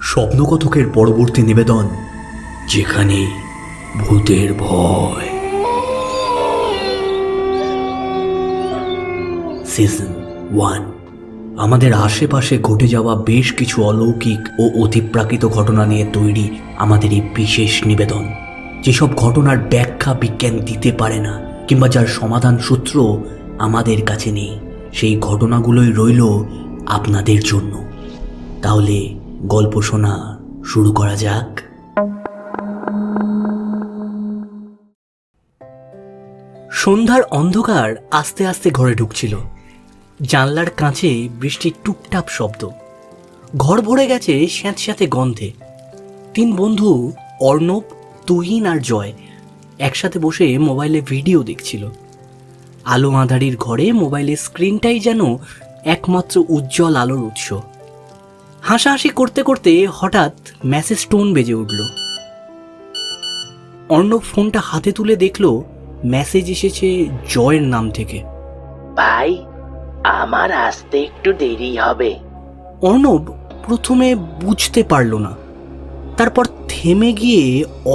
স্বপ্নকথকের পরবর্তী নিবেদন, যেখানে ভূতের ভয়, সিজন 1। আমাদের আশেপাশে ঘটে যাওয়া বেশ কিছু অলৌকিক ও অতিপ্রাকৃত ঘটনা নিয়ে তৈরি আমাদের এই বিশেষ নিবেদন। যেসব ঘটনার ব্যাখ্যা বিজ্ঞান দিতে পারে না, কিংবা যার সমাধান সূত্র আমাদের কাছে নেই, সেই ঘটনাগুলোই রইল আপনাদের জন্য। তাহলে গল্প শোনা শুরু করা যাক। সন্ধ্যার অন্ধকার আস্তে আস্তে ঘরে ঢুকছিল। জানলার কাছে বৃষ্টির টুপটাপ শব্দ, ঘর ভরে গেছে স্যাঁতস্যাঁতে গন্ধে। 3 বন্ধু অর্ণব, তুহিন আর জয় একসাথে বসে মোবাইলে ভিডিও দেখছিল। আলো আঁধারির ঘরে মোবাইলের স্ক্রিনটাই যেন একমাত্র উজ্জ্বল আলোর উৎস। হাসাহাসি করতে করতে হঠাৎ মেসেজ টোন বেজে উঠল। অর্ণব ফোনটা হাতে তুলে দেখল মেসেজ এসেছে জয়ের নাম থেকে। ভাই, আমার আসতে একটু দেরি হবে। অর্ণব প্রথমে বুঝতে পারল না, তারপর থেমে গিয়ে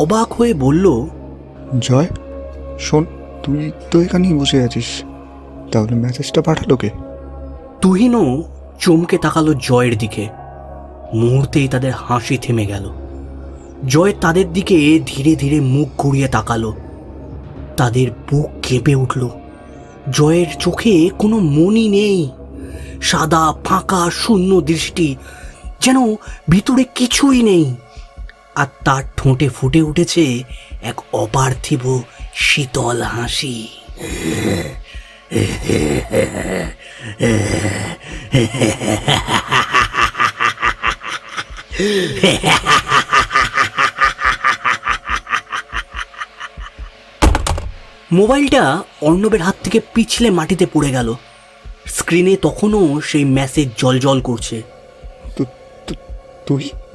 অবাক হয়ে বলল, জয় শোন, তুই তো এখানেই বসে আছিস, তাহলে মেসেজটা পাঠালো কে? তুহিনও চমকে তাকালো জয়ের দিকে। মুহূর্তেই তাদের হাসি থেমে গেল। জয় তাদের দিকে ধীরে ধীরে মুখ ঘুরিয়ে তাকালো। তাদের বুক কেঁপে উঠল। জয়ের চোখে কোনো মনি নেই, সাদা ফাঁকা শূন্য দৃষ্টি, যেন ভিতরে কিছুই নেই। আর তার ঠোঁটে ফুটে উঠেছে এক অপার্থিব শীতল হাসি। মোবাইলটা অর্ণবের হাত থেকে পিছলে মাটিতে পড়ে গেল। স্ক্রিনে তখনও সেই মেসেজ জলজল করছে।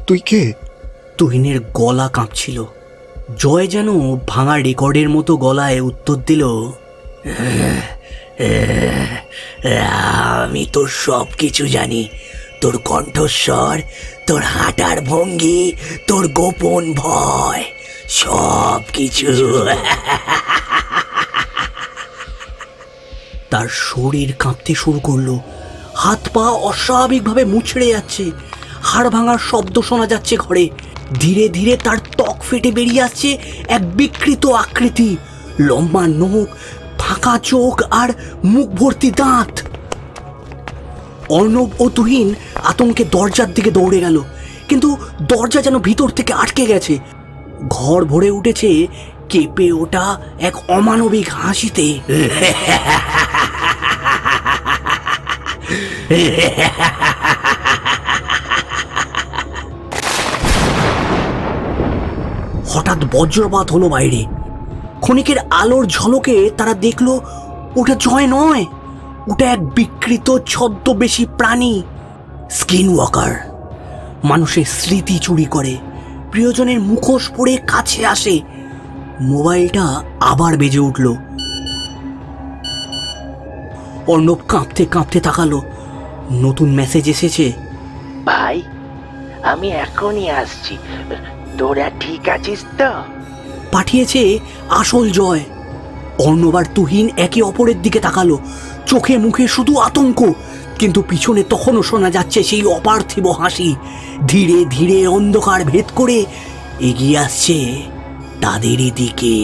তুই কে? তুহিনের গলা কাঁপছিল। জয় যেন ভাঙা রেকর্ডের মতো গলায় উত্তর দিল, আমি তোর সব কিছু জানি, তোর কণ্ঠস্বর, তোর হাঁটার ভঙ্গি, তোর গোপন ভয়, সব কিছু। তার শরীর কাঁপতে শুরু করলো। হাত পা অস্বাভাবিকভাবে মুচড়ে যাচ্ছে। হাড় ভাঙার শব্দ শোনা যাচ্ছে ঘরে। ধীরে ধীরে তার ত্বক ফেটে বেরিয়ে আসছে এক বিকৃত আকৃতি, লম্বা নখ, ফাঁকা চোখ আর মুখ ভর্তি দাঁত। অর্ণব ও তুহিন আতঙ্কে দরজার দিকে দৌড়ে গেল, কিন্তু দরজা যেন ভিতর থেকে আটকে গেছে। ঘর ভরে উঠেছে কেঁপে ওঠা এক অমানবিক হাসিতে। হঠাৎ বজ্রপাত হলো বাইরে। ক্ষণিকের আলোর ঝলকে তারা দেখলো ওটা জয় নয়, ওটা এক বিকৃত ছদ্মবেশী প্রাণী, স্কিন ওয়াকার। মানুষের স্মৃতি চুরি করে, প্রিয়জনের মুখোশ পরে কাছে আসে। মোবাইলটা আবার বেজে উঠল। অর্ণব কাঁপতে কাঁপতে তাকালো। নতুন মেসেজ এসেছে। ভাই, আমি এখনই আসছি, তোরা ঠিক আছিস তো? পাঠিয়েছে আসল জয়। অর্ণব আর তুহিন একে অপরের দিকে তাকালো, চোখে মুখে শুধু আতঙ্ক, কিন্তু পিছনে তখনও শোনা যাচ্ছে সেই অপার্থিব হাসি। ধীরে ধীরে অন্ধকার ভেদ করে এগিয়ে আসছে তাদেরই দিকে।